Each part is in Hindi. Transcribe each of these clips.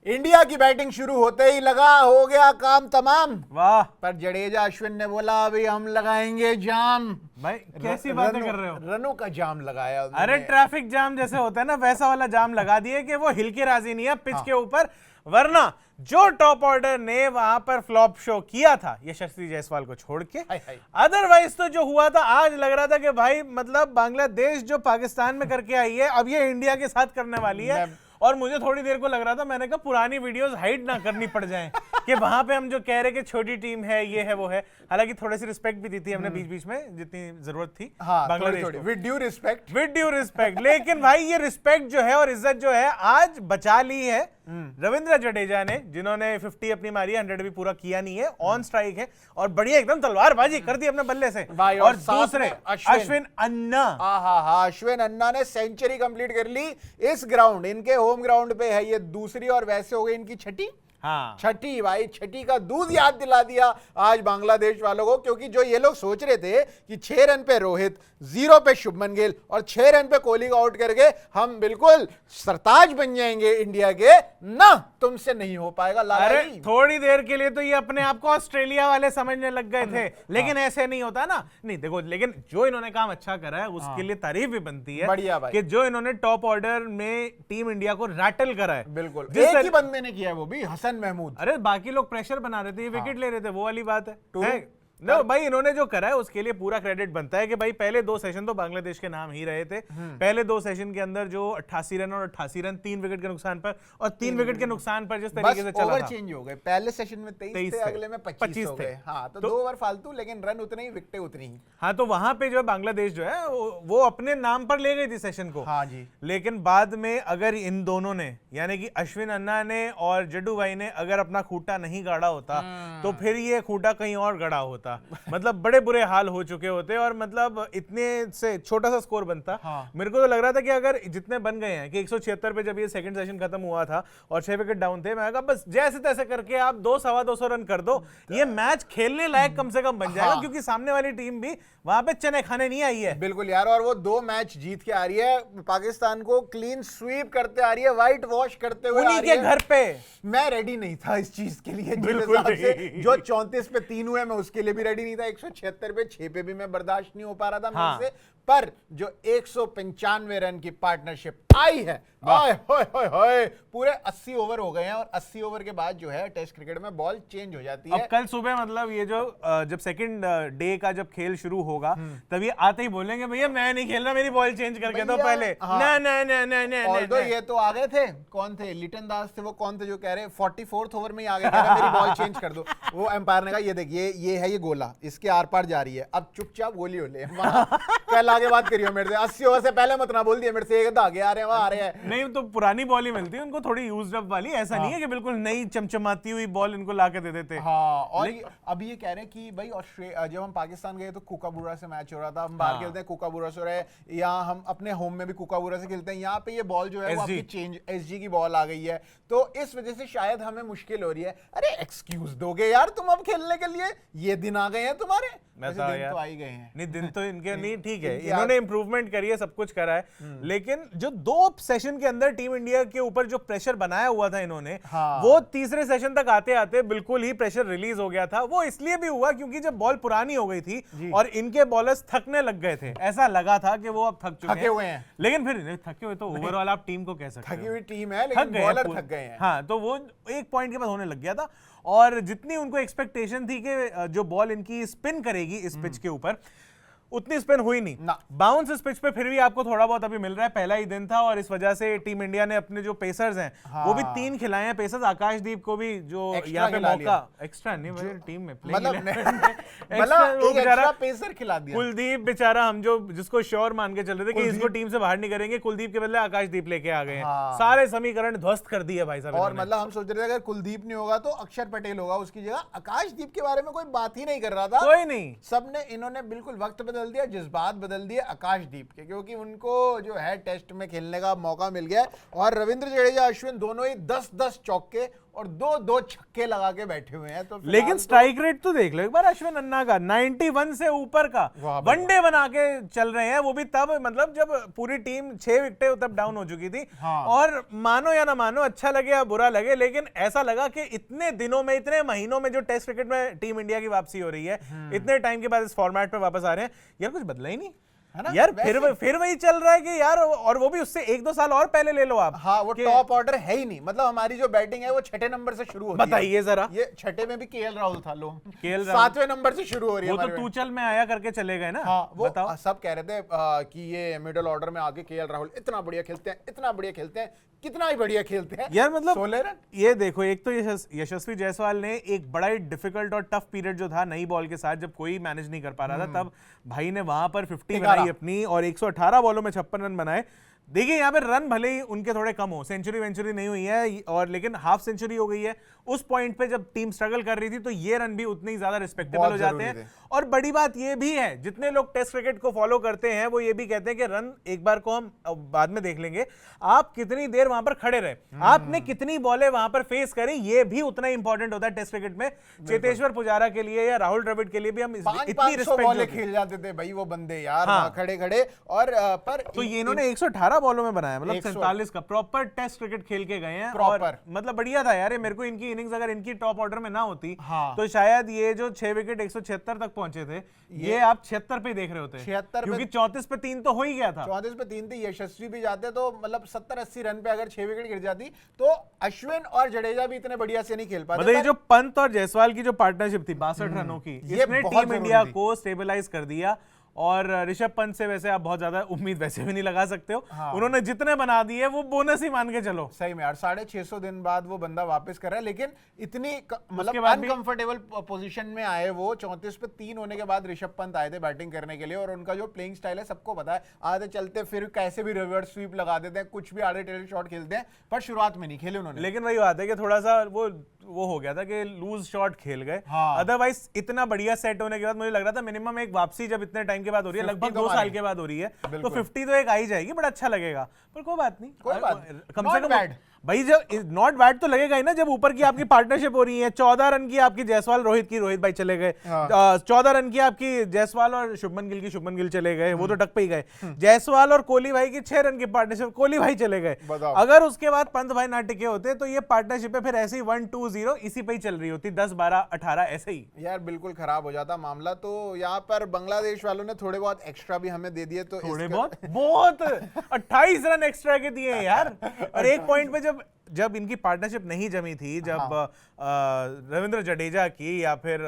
इंडिया की बैटिंग शुरू होते ही लगा हो गया काम तमाम। वाह पर जडेजा अश्विन ने बोला अभी हम लगाएंगे जाम। भाई, कैसी बातें कर रहे हो? रनों का जाम लगाया उन्होंने। अरे ट्रैफिक जाम जैसे होता है ना, वैसा वाला जाम लगा दिए कि वो हिल के राजी नहीं है पिच के ऊपर। वरना जो टॉप ऑर्डर ने वहां पर फ्लॉप शो किया था यशस्वी जायसवाल को छोड़ के, अदरवाइज तो जो हुआ था, आज लग रहा था कि भाई मतलब बांग्लादेश जो पाकिस्तान में करके आई है अब ये इंडिया के साथ करने वाली है। और मुझे थोड़ी देर को लग रहा था, मैंने कहा पुरानी वीडियोस हाइड ना करनी पड़ जाएं कि वहां पे हम जो कह रहे कि छोटी टीम है, ये है वो है। हालांकि थोड़ी सी रिस्पेक्ट भी दी थी हमने बीच बीच में जितनी जरूरत थी बांग्लादेश को, विद ड्यू रिस्पेक्ट। लेकिन भाई ये रिस्पेक्ट जो है और इज्जत जो है आज बचा ली है रविंद्र जडेजा ने, जिन्होंने 50 अपनी मारी, 100 भी पूरा किया नहीं है, ऑन स्ट्राइक है और बढ़िया एकदम तलवारबाजी कर दी अपने बल्ले से। और दूसरे अश्विन अन्ना, अश्विन अन्ना ने सेंचुरी कंप्लीट कर ली इस ग्राउंड, इनके होम ग्राउंड पे है ये दूसरी, और वैसे हो गई इनकी छठी। हाँ छठी भाई, छठी का दूध याद दिला दिया आज बांग्लादेश वालों को। क्योंकि जो ये लोग सोच रहे थे कि 6 रन पे रोहित, 0 पे शुभमन गिल और 6 रन पे कोहली को आउट करके हम बिल्कुल सरताज बन जाएंगे इंडिया के, ना तुमसे नहीं हो पाएगा। अरे थोड़ी देर के लिए तो ये अपने आप को ऑस्ट्रेलिया वाले समझने लग गए थे, लेकिन ऐसे नहीं होता ना। नहीं देखो, लेकिन जो इन्होंने काम अच्छा करा है उसके लिए तारीफ भी बनती है। बढ़िया भाई कि जो इन्होंने टॉप ऑर्डर में टीम इंडिया को रैटल करा है। बिल्कुल, एक ही बंदे ने किया है, वो भी हसन महमूद। अरे बाकी लोग प्रेशर बना रहे थे, ये विकेट ले रहे थे, वो वाली बात है। नो भाई, इन्होंने जो करा है उसके लिए पूरा क्रेडिट बनता है कि भाई पहले 2 सेशन तो बांग्लादेश के नाम ही रहे थे। पहले 2 सेशन के अंदर जो 88 रन और 88 रन 3 विकेट के नुकसान पर, और 3 विकेट के नुकसान पर जिस तरीके से चला ओवर था, चेंज हो गए। पहले सेशन में 23 थे, अगले में 25 हो गए। हाँ, तो 2 ओवर फालतू, लेकिन रन उतने ही, विकेटें उतनी ही। हाँ, तो वहां पे जो बांग्लादेश जो है वो अपने नाम पर ले गई थी सेशन को। हाँ जी। लेकिन बाद में अगर इन दोनों ने, यानी कि अश्विन अन्ना ने और जड्डू भाई ने अगर अपना खूंटा नहीं गाड़ा होता तो फिर ये खूंटा कहीं और गड़ा होता। मतलब बड़े बुरे हाल हो चुके होते और मतलब इतने से छोटा सा स्कोर बनता। मेरे को तो लग रहा था कि अगर जितने बन गए हैं कि 176 पे जब ये सेकंड सेशन खत्म हुआ था और 6 विकेट डाउन थे, मैं कहा बस जैसे तैसे करके आप 200-250 रन कर दो, ये मैच खेलने लायक कम से कम बन जाएगा। क्योंकि सामने वाली टीम भी वहां पे चने खाने नहीं आई है। बिल्कुल यार, और वो 2 मैच जीत के आ रही है, पाकिस्तान को क्लीन स्वीप करते आ रही है, व्हाइट वॉश करते हुए उन्हीं के घर पे। मैं रेडी नहीं था इस चीज के लिए, बिल्कुल जो 34 पे 3 हुए मैं उसके लिए भी रेडी नहीं था, 176 पे 6 पे भी मैं बर्दाश्त नहीं हो पा रहा था मेरे से। पर जो 195 रन की पार्टनरशिप आई है, हाय हाय हाय हाय, पूरे 80 ओवर हो गए हैं और 80 ओवर के बाद जो है टेस्ट क्रिकेट में बॉल चेंज हो जाती है। अब कल सुबह मतलब ये जो जब सेकंड डे का जब खेल शुरू होगा तब ये आते ही बोलेंगे भैया मैं नहीं खेल रहा, मेरी बॉल चेंज करके दो पहले। ना ना ना ना ना ना, ये तो आ गए थे, कौन थे, लिटन दास थे, वो कौन थे जो कह रहे 44th ओवर में ही आ गए, कह रहे मेरी बॉल चेंज कर दो। वो एम्पायर ने कहा ये देखिए ये है, ये गोला इसके आर पार जा रही है, अब चुपचाप गोली हो ले। कल आगे बात करियो मेरे से, 80 ओवर से पहले मत ना बोल दिया मेरे से, एक आगे आ रहे हैं, वहां आ रहे हैं। नहीं तो पुरानी बॉल ही मिलती है उनको, थोड़ी यूज्ड अप वाली, ऐसा नहीं है कि बिल्कुल नई चमचमाती हुई बॉल इनको ला के दे देते। हाँ, और अभी ये कह रहे हैं कि भाई ऑस्ट्रेलिया, जब हम पाकिस्तान गए तो कुकाबूरा से मैच हो रहा था, हम बाहर खेलते हैं कुकाबूरा से हो रहा है, यहाँ हम अपने होम में भी कुकाबूरा से खेलते हैं, यहाँ पे ये बॉल जो है वो आपकी चेंज एसजी की बॉल आ गई है, तो इस वजह से शायद हमें मुश्किल हो रही है। अरे एक्सक्यूज दोगे यार तुम अब खेलने के लिए, ये दिन आ गए हैं तुम्हारे, दिन तो आ ही गए हैं। नहीं दिन तो इनके नहीं, ठीक है इन्होंने इंप्रूवमेंट करी है, सब कुछ करा है, लेकिन जो 2 सेशन के अंदर टीम इंडिया के ऊपर जो प्रेशर बनाया हुआ था इन्होंने, वो तीसरे सेशन तक आते आते बिल्कुल ही प्रेशर रिलीज हो गया था। वो इसलिए भी हुआ क्योंकि जब बॉल पुरानी हो गई थी और इनके बॉलर्स थकने लग गए थे, ऐसा लगा था कि वो अब थके हुए हैं। लेकिन फिर थके हुए तो ओवरऑल आप टीम को कह सकते हो, थकी हुई टीम है लेकिन बॉलर थक गए हैं। हाँ, तो वो एक पॉइंट के बाद होने लग गया था और जितनी उनको एक्सपेक्टेशन थी कि जो बॉल इनकी स्पिन करेगी इस पिच के ऊपर, उतनी स्पिन हुई नहीं ना। बाउंस इस पिच पे फिर भी आपको थोड़ा बहुत अभी मिल रहा है, पहला ही दिन था और इस वजह से टीम इंडिया ने अपने जो पेसर्स हैं वो भी 3 खिलाए हैं। पेसर्स आकाशदीप को भी जो यहाँ पे मौका एक्स्ट्रा नहीं, मेरी टीम में मतलब पेसर खिला दिया। कुलदीप बेचारा, हम जो जिसको श्योर मान के चल रहे थे कि इसको टीम से बाहर नहीं करेंगे, कुलदीप के बदले आकाशदीप लेके आ गए हैं। सारे समीकरण ध्वस्त कर दिए भाई साहब। और मतलब हम सोच रहे थे अगर कुलदीप नहीं होगा तो अक्षर पटेल होगा उसकी जगह, आकाशदीप के बारे में कोई बात ही नहीं कर रहा था, कोई नहीं। सबने इन्होंने बिल्कुल वक्त पे बदल दिया, जज्बात बदल दिए आकाशदीप के, क्योंकि उनको जो है टेस्ट में खेलने का मौका मिल गया और रविंद्र जडेजा अश्विन दोनों ही 10-10 चौके और 2-2 छक्के लगा के बैठे हुए हैं। तो लेकिन स्ट्राइक रेट तो देख लो एक बार अश्विन अन्ना का 91 से ऊपर का वनडे बना के चल रहे हैं, वो भी तब मतलब जब पूरी टीम 6 विकेटें तब डाउन हो चुकी थी। हाँ। और मानो या ना मानो, अच्छा लगे या बुरा लगे, लेकिन ऐसा लगा कि इतने दिनों में, इतने महीनों में जो टेस्ट क्रिकेट में टीम इंडिया की वापसी हो रही है, इतने टाइम के बाद इस फॉर्मेट पे वापस आ रहे हैं, यार कुछ बदला ही नहीं है ना? यार फिर वही चल रहा है कि यार, और वो भी उससे 1-2 साल और पहले ले लो आप। हाँ, वो टॉप ऑर्डर है ही नहीं, मतलब हमारी जो बैटिंग है वो 6ठे नंबर से शुरू होती है। बताइए जरा, ये 6ठे में भी केएल राहुल था, लो केएल राहुल 7वें नंबर से शुरू हो रही है। वो तो टूचल में आया करके चले गए ना। हाँ, वो बताओ। सब कह रहे थे कि ये मिडिल ऑर्डर में आके केएल राहुल इतना बढ़िया खेलते हैं, इतना बढ़िया खेलते हैं, कितना ही बढ़िया खेलते हैं यार, मतलब 16 रन। ये देखो, एक तो यशस्वी जायसवाल ने एक बड़ा ही डिफिकल्ट और टफ पीरियड जो था नई बॉल के साथ, जब कोई मैनेज नहीं कर पा रहा था, तब भाई ने वहां पर 50 बनाई अपनी और 118 बॉलों में 56 रन बनाए। देखिए यहाँ पे रन भले ही उनके थोड़े कम हो, सेंचुरी वेंचुरी नहीं हुई है, और लेकिन हाफ सेंचुरी हो गई है। उस पॉइंट पे जब टीम स्ट्रगल कर रही थी तो ये रन भी उतने ही ज्यादा रिस्पेक्टेबल हो जाते हैं। और बड़ी बात ये भी है, जितने लोग टेस्ट क्रिकेट को फॉलो करते हैं वो ये भी कहते हैं कि रन एक बार को हम बाद में देख लेंगे, आप कितनी देर वहां पर खड़े रहे, आपने कितनी बॉलें वहां पर फेस करी, ये भी उतना ही इंपॉर्टेंट होता है टेस्ट क्रिकेट में। चेतेश्वर पुजारा के लिए या राहुल द्रविड़ के लिए भी हम इतनी रिस्पेक्ट खेल जाते थे भाई वो बंदे यार, खड़े खड़े। और पर तो ये इन्होंने 118 बॉलों में बनाया, मतलब 47 का प्रॉपर टेस्ट क्रिकेट खेल के गए हैं। और मतलब बढ़िया था यार, मेरे को इनकी इनिंग्स अगर इनकी टॉप ऑर्डर में ना होती तो शायद ये जो 6 विकेट 176 तक पहुंचे थे, ये आप 76 पे देख रहे होते, 76 क्योंकि 34 पे 3 तो हो ही गया था। 34 पे 3 थे, यशस्वी भी जाते तो मतलब 70-80 रन पे अगर 6 विकेट गिर जाती तो अश्विन और जडेजा भी इतने बढ़िया से नहीं खेल पाते। मतलब ये जो पंत और जायसवाल की जो पार्टनरशिप थी 62 रनों की, इसने टीम इंडिया को स्टेबलाइज कर दिया। और ऋषभ पंत से वैसे आप बहुत ज्यादा उम्मीद वैसे भी नहीं लगा सकते हो। हाँ। उन्होंने जितने बना दिए वो बोनस ही मान के चलो। सही में यार, 650 दिन बाद वो बंदा वापस कर रहा है, लेकिन इतनी मतलब अनकंफर्टेबल पोजीशन में आए वो। 34 पे 3 होने के बाद ऋषभ पंत आए थे बैटिंग करने के लिए, और उनका जो प्लेइंग स्टाइल है सबको पता है, आधे चलते फिर कैसे भी रिवर्स स्वीप लगा देते हैं, कुछ भी आधे टेल शॉट खेलते हैं, पर शुरुआत में नहीं खेले उन्होंने। लेकिन वही बात है कि थोड़ा सा वो हो गया था कि लूज शॉट खेल गए। अदरवाइज इतना बढ़िया सेट होने के बाद मुझे लग रहा था मिनिमम एक वापसी जब इतने टाइम के बाद हो रही है, लगभग 2 साल के बाद हो रही है, तो 50 तो एक आ ही जाएगी, बड़ा अच्छा लगेगा। पर कोई बात नहीं, कम से कम भाई जब नॉट बैड तो लगेगा ही ना, जब ऊपर की आपकी पार्टनरशिप हो रही है। 14 रन की आपकी जायसवाल रोहित की, रोहित भाई चले गए। 14 रन की आपकी जायसवाल और शुभमन गिल की, शुभमन गिल चले गए, वो तो टक पे ही गए। जायसवाल और कोहली भाई की 6 रन की पार्टनरशिप, कोहली भाई चले गए। अगर उसके बाद पंत भाई ना टिके होते तो ये पार्टनरशिप फिर ऐसे ही 1-2-0 इसी पे ही चल रही होती, 10-12-18 ऐसे ही यार बिल्कुल खराब हो जाता मामला। तो यहाँ पर बांग्लादेश वालों ने थोड़े बहुत एक्स्ट्रा भी हमें दे दिए, तो थोड़े बहुत 28 रन एक्स्ट्रा के दिए यार। और एक पॉइंट पे जब इनकी पार्टनरशिप नहीं जमी थी, जब रविंद्र जडेजा की या फिर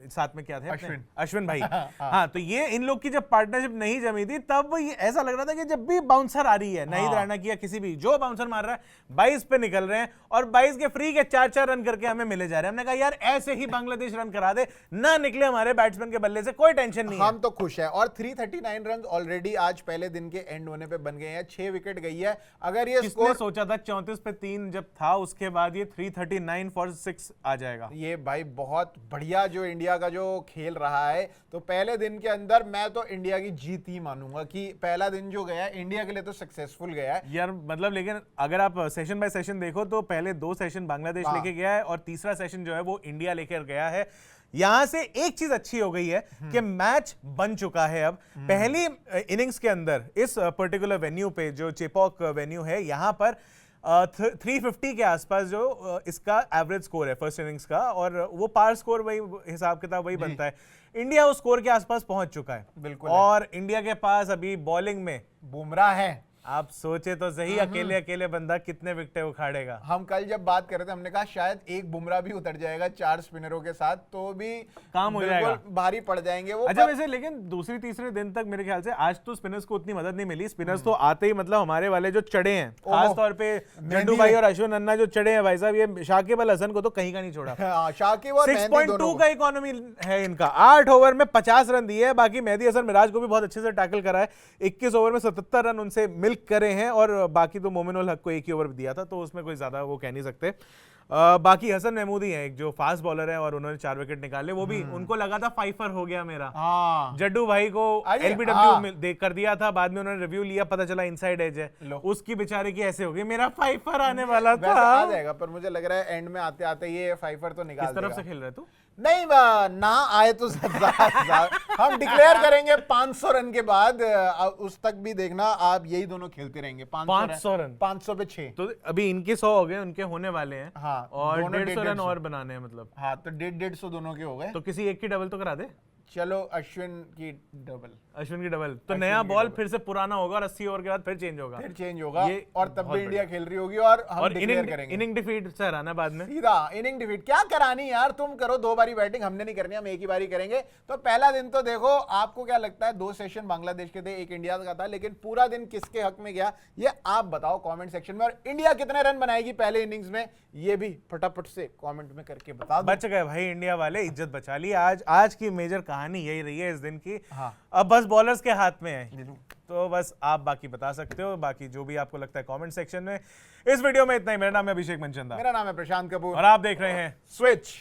साथ में क्या थे अश्विन भाई, हाँ, तो ये इन लोग की जब पार्टनरशिप नहीं जमी थी, तब ये ऐसा लग रहा था कि जब भी बाउंसर आ रही है, नाहिद राणा की या किसी भी, जो बाउंसर मार रहा है 22 पे निकल रहे हैं और 22 के फ्री के 4-4 रन करके हमें मिले जा रहे हैं। हमने कहा यार ऐसे ही बांग्लादेश रन करा दे, ना निकले हमारे बैट्समैन के बल्ले से, कोई टेंशन नहीं, हम तो खुश है। और 339 रन ऑलरेडी आज पहले दिन के एंड होने पे बन गए हैं, 6 विकेट गई है। अगर ये स्कोर सोचा था 34 पे 3 जब था, उसके बाद ये 339 for 6 आ जाएगा। ये भाई बहुत बढ़िया जो इंडिया का जो खेल रहा है। तो पहले दिन के अंदर मैं तो इंडिया की जीत ही मानूंगा कि पहला दिन जो गया इंडिया के लिए तो सक्सेसफुल गया है यार। मतलब लेकिन अगर आप सेशन बाय सेशन देखो तो पहले 2 सेशन बांग्लादेश लेके गया है और तीसरा सेशन जो है वो इंडिया लेकर गया है। यहां से एक चीज अच्छी हो गई है कि मैच बन चुका है। अब पहली इनिंग्स के अंदर इस पर्टिकुलर वेन्यू पे, जो चेपॉक वेन्यू है, यहां पर 350 के आसपास जो इसका एवरेज स्कोर है फर्स्ट इनिंग्स का, और वो पार स्कोर वही हिसाब किताब वही बनता है। इंडिया उस स्कोर के आसपास पहुंच चुका है बिल्कुल। और इंडिया के पास अभी बॉलिंग में बुमराह है। आप सोचे तो सही, अकेले अकेले बंदा कितने विकेट उखाड़ेगा। हम कल जब बात कर रहे थे हमने कहा शायद एक बुमराह भी उतर जाएगा 4 स्पिनरों के साथ तो भी काम हो जाएगा, भारी पड़ जाएंगे वो। अच्छा वैसे लेकिन दूसरे तीसरे दिन तक मेरे ख्याल से आज तो स्पिनर्स को उतनी मदद नहीं मिली। स्पिनर्स तो आते ही मतलब हमारे वाले जो चढ़े हैं, खास तौर पे झंडू भाई और अश्विन अन्ना जो चढ़े हैं भाई साहब, ये शाकिब अल हसन को तो कहीं का नहीं छोड़ा। 6.2 का इकोनॉमी है इनका, 8 ओवर में 50 रन दिए, बाकी मेहदी हसन मिराज को भी बहुत अच्छे से टैकल करा है। 21 ओवर में 77 रन उनसे मिल्क करे हैं, और बाकी तो मोमिनुल हक को एक ही ओवर दिया था, तो उसमें कोई ज्यादा वो कह नहीं सकते। बाकी हसन महमूदी है एक जो फास्ट बॉलर है और उन्होंने 4 विकेट निकाले, वो भी उनको लगा था 5 हो गया मेरा। हाँ जड्डू भाई को आइए, एलबीडब्ल्यू देख कर दिया था, बाद में उन्होंने रिव्यू लिया, पता चला इनसाइड एज है, लो। उसकी बेचारे की ऐसे हो गई, मेरा 5 आने वाला वैसे था। आ जाएगा, पर मुझे लग रहा है एंड में आते आते ये 5 तो निकाल किस तरफ देगा। से खेल रहे तू? नहीं ना आए तो हम डिक्लेयर करेंगे 500 रन के बाद, उस तक भी देखना आप यही दोनों खेलते रहेंगे। 500 रन 500 पे 6। तो अभी इनके 100 हो गए, उनके होने वाले हैं। हाँ, और दोनों 150 रन 150 और बनाने हैं मतलब। हाँ तो 150 दोनों के हो गए। तो किसी एक की डबल तो करा दे। चलो अश्विन की डबल। अश्विन की डबल तो नया बॉल फिर से पुराना होगा और 80 ओवर के बाद फिर चेंज होगा। फिर चेंज होगा ये और तब भी इंडिया खेल रही होगी और हम डिक्लेयर करेंगे। इनिंग डिफीट से हराना बाद में। सीधा इनिंग डिफीट क्या करानी यार, तुम करो 2 बारी बैटिंग, हमने नहीं करनी, हम एक ही बारी करेंगे। तो पहला दिन तो देखो, आपको क्या लगता है, 2 सेशन बांग्लादेश के थे, 1 इंडिया का था, लेकिन पूरा दिन किसके हक में गया ये आप बताओ कमेंट सेक्शन में। और इंडिया कितने रन बनाएगी पहले इनिंग्स में, ये भी फटाफट से कमेंट में करके बता दो। बच गए भाई इंडिया वाले, इज्जत बचा ली। आज की मेजर कहानी यही रही है इस दिन की। हाँ। अब बस बॉलर्स के हाथ में है, तो बस आप बाकी बता सकते हो, बाकी जो भी आपको लगता है कमेंट सेक्शन में। इस वीडियो में इतना ही। मेरा नाम है अभिषेक मनचंदा, मेरा नाम है प्रशांत कपूर और आप देख रहे हैं स्विच।